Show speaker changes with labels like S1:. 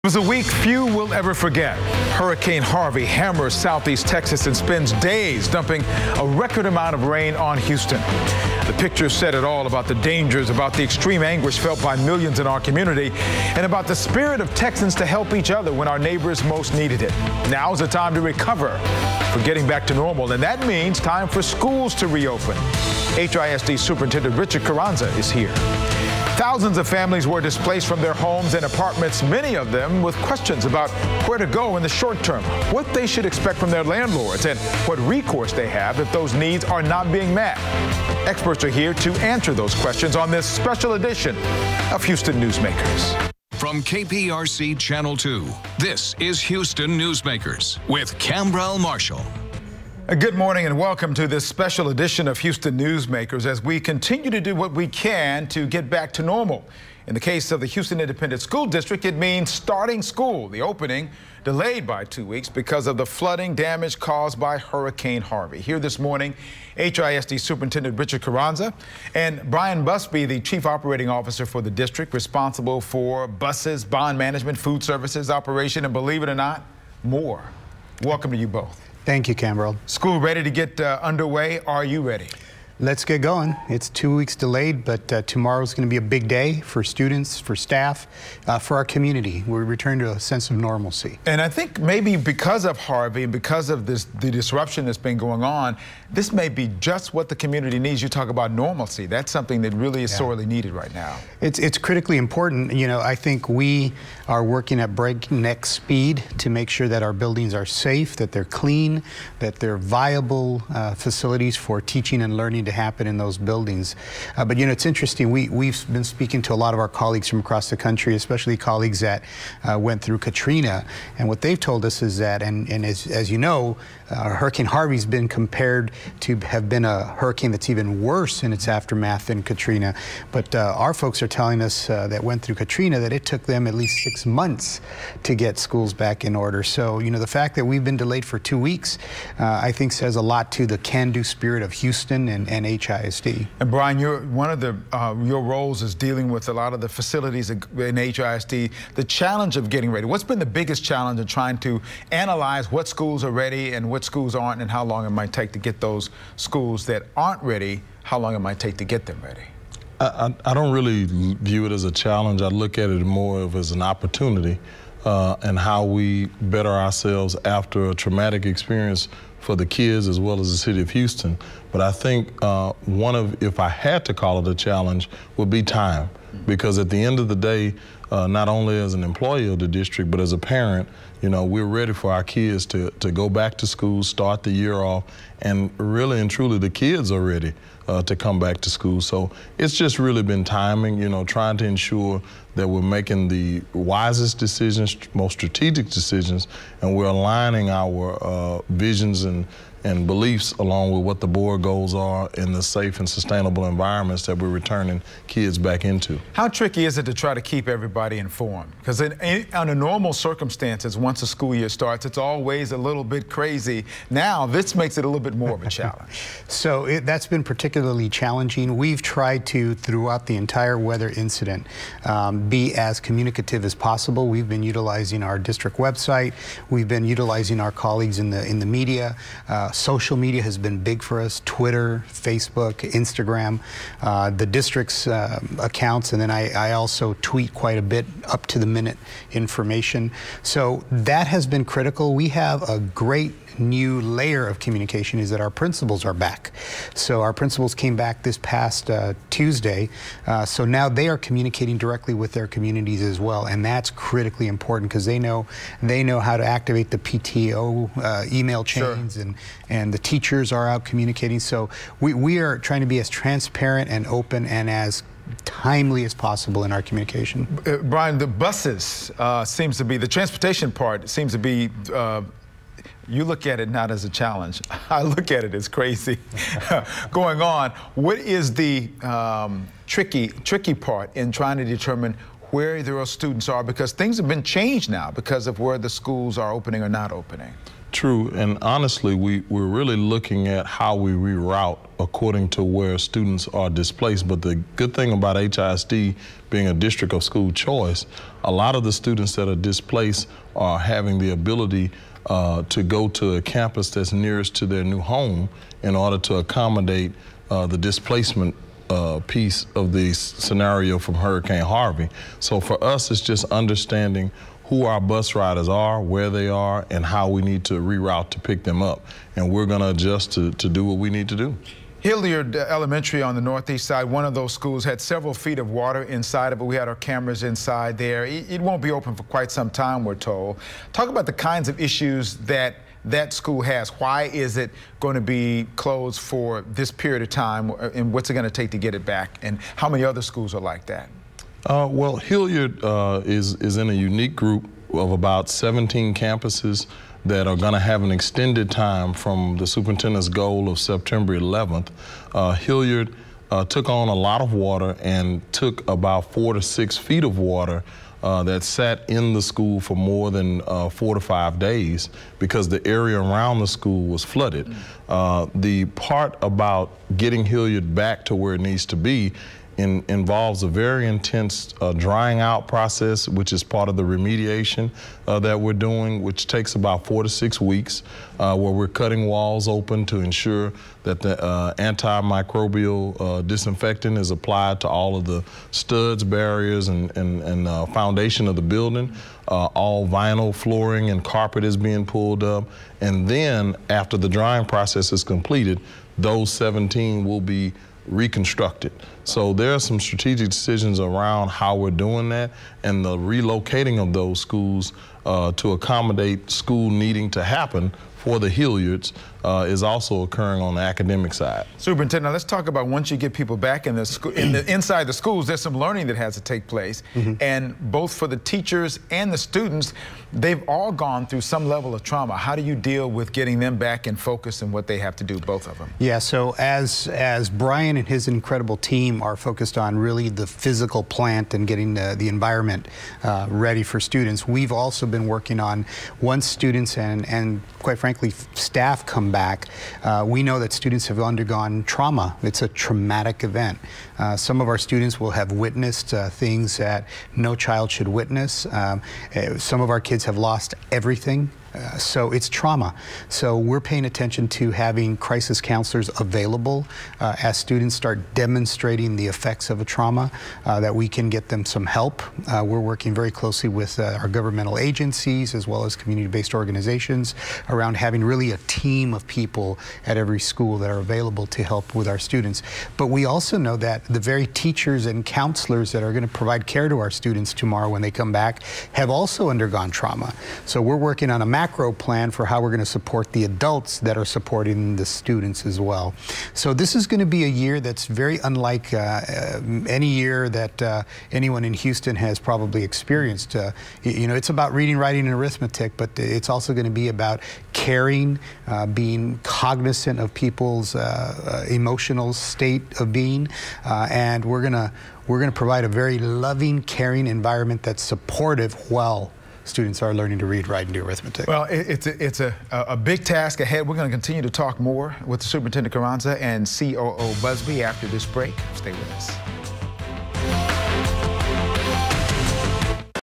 S1: It was a week few will ever forget. Hurricane Harvey hammers southeast Texas and spends days dumping a record amount of rain on Houston. The pictures said it all about the dangers, about the extreme anguish felt by millions in our community, and about the spirit of Texans to help each other when our neighbors most needed it. Now's the time to recover for getting back to normal, and that means time for schools to reopen. HISD Superintendent Richard Carranza is here. Thousands of families were displaced from their homes and apartments, many of them with questions about where to go in the short term, what they should expect from their landlords, and what recourse they have if those needs are not being met. Experts are here to answer those questions on this special edition of Houston Newsmakers.
S2: From KPRC Channel 2, this is Houston Newsmakers with Cambrell Marshall.
S1: Good morning and welcome to this special edition of Houston Newsmakers as we continue to do what we can to get back to normal. In the case of the Houston Independent School District, it means starting school, the opening delayed by 2 weeks because of the flooding damage caused by Hurricane Harvey. Here this morning, HISD Superintendent Richard Carranza and Brian Busby, the Chief Operating Officer for the district, responsible for buses, bond management, food services operation, and believe it or not, more. Welcome to you both.
S3: Thank you, Cambrell.
S1: School ready to get underway. Are you ready?
S3: Let's get going. It's 2 weeks delayed, but tomorrow's going to be a big day for students, for staff, for our community. We return to a sense of normalcy.
S1: And I think maybe because of Harvey and because of the disruption that's been going on, this may be just what the community needs. You talk about normalcy. That's something that really is sorely needed right now.
S3: It's critically important. You know, I think we are working at breakneck speed to make sure that our buildings are safe, that they're clean, that they're viable facilities for teaching and learning to happen in those buildings. But you know, it's interesting, we've been speaking to a lot of our colleagues from across the country, especially colleagues that went through Katrina, and what they've told us is that, and as you know, Hurricane Harvey's been compared to have been a hurricane that's even worse in its aftermath than Katrina. But our folks are telling us that went through Katrina that it took them at least 6 months to get schools back in order. So, you know, the fact that we've been delayed for 2 weeks, I think says a lot to the can-do spirit of Houston and HISD.
S1: And Brian, one of your roles is dealing with a lot of the facilities in HISD, the challenge of getting ready. What's been the biggest challenge in trying to analyze what schools are ready and what schools aren't, and how long it might take to get those schools that aren't ready, how long it might take to get them ready?
S4: I don't really view it as a challenge. I look at it more of as an opportunity and how we better ourselves after a traumatic experience for the kids as well as the city of Houston. But I think if I had to call it a challenge, would be time. Because at the end of the day, not only as an employee of the district, but as a parent, you know, we're ready for our kids to go back to school, start the year off, and really and truly the kids are ready to come back to school. So it's just really been timing, you know, trying to ensure that we're making the wisest decisions, most strategic decisions, and we're aligning our visions and beliefs along with what the board goals are in the safe and sustainable environments that we're returning kids back into.
S1: How tricky is it to try to keep everybody informed? Because under normal circumstances, once the school year starts, it's always a little bit crazy. Now, this makes it a little bit more of a challenge.
S3: So that's been particularly challenging. We've tried to, throughout the entire weather incident, be as communicative as possible. We've been utilizing our district website. We've been utilizing our colleagues in the media. Social media has been big for us: Twitter, Facebook, Instagram, the district's accounts, and then I also tweet quite a bit up-to-the-minute information. So that has been critical. We have a great new layer of communication is that our principals are back. So our principals came back this past Tuesday. So now they are communicating directly with their communities as well, and that's critically important because they know how to activate the PTO email chains, and the teachers are out communicating. So we are trying to be as transparent and open and as timely as possible in our communication.
S1: Brian, the buses seems to be, the transportation part seems to be you look at it not as a challenge. I look at it as crazy going on. What is the tricky part in trying to determine where those students are? Because things have been changed now because of where the schools are opening or not opening.
S4: True, and honestly, we're really looking at how we reroute according to where students are displaced. But the good thing about HISD being a district of school choice, a lot of the students that are displaced are having the ability to go to a campus that's nearest to their new home in order to accommodate the displacement piece of the scenario from Hurricane Harvey. So for us, it's just understanding who our bus riders are, where they are, and how we need to reroute to pick them up. And we're going to adjust to do what we need to do.
S1: Hilliard Elementary on the northeast side, one of those schools had several feet of water inside of it. We had our cameras inside there. It won't be open for quite some time, we're told. Talk about the kinds of issues that school has. Why is it going to be closed for this period of time, and what's it going to take to get it back, and how many other schools are like that?
S4: Well, Hilliard is in a unique group of about 17 campuses that are going to have an extended time from the superintendent's goal of September 11th. Hilliard took on a lot of water and took about 4 to 6 feet of water that sat in the school for more than 4 to 5 days because the area around the school was flooded. The part about getting Hilliard back to where it needs to be involves a very intense drying out process, which is part of the remediation that we're doing, which takes about 4 to 6 weeks, where we're cutting walls open to ensure that the antimicrobial disinfectant is applied to all of the studs, barriers, and foundation of the building. All vinyl flooring and carpet is being pulled up. And then after the drying process is completed, those 17 will be reconstructed. So there are some strategic decisions around how we're doing that, and the relocating of those schools to accommodate school needing to happen for the Hilliards is also occurring on the academic side.
S1: Superintendent, now let's talk about once you get people back in the school, inside the schools, there's some learning that has to take place. And both for the teachers and the students, they've all gone through some level of trauma. How do you deal with getting them back in focus and what they have to do, both of them?
S3: Yeah, so as Brian and his incredible team are focused on really the physical plant and getting the environment ready for students, we've also been working on, once students and quite frankly staff come back, we know that students have undergone trauma. It's a traumatic event. Some of our students will have witnessed things that no child should witness. Some of our kids have lost everything. So it's trauma. So we're paying attention to having crisis counselors available as students start demonstrating the effects of a trauma, that we can get them some help. We're working very closely with our governmental agencies as well as community-based organizations around having really a team of people at every school that are available to help with our students. But we also know that the very teachers and counselors that are going to provide care to our students tomorrow when they come back have also undergone trauma. So we're working on a macro plan for how we're going to support the adults that are supporting the students as well. So this is going to be a year that's very unlike any year that anyone in Houston has probably experienced. You know, it's about reading, writing, and arithmetic, but it's also going to be about caring, being cognizant of people's emotional state of being, and we're going to provide a very loving, caring environment that's supportive while students are learning to read, write, and do arithmetic.
S1: Well, it's a big task ahead. We're going to continue to talk more with the Superintendent Carranza and COO Busby after this break. Stay with us.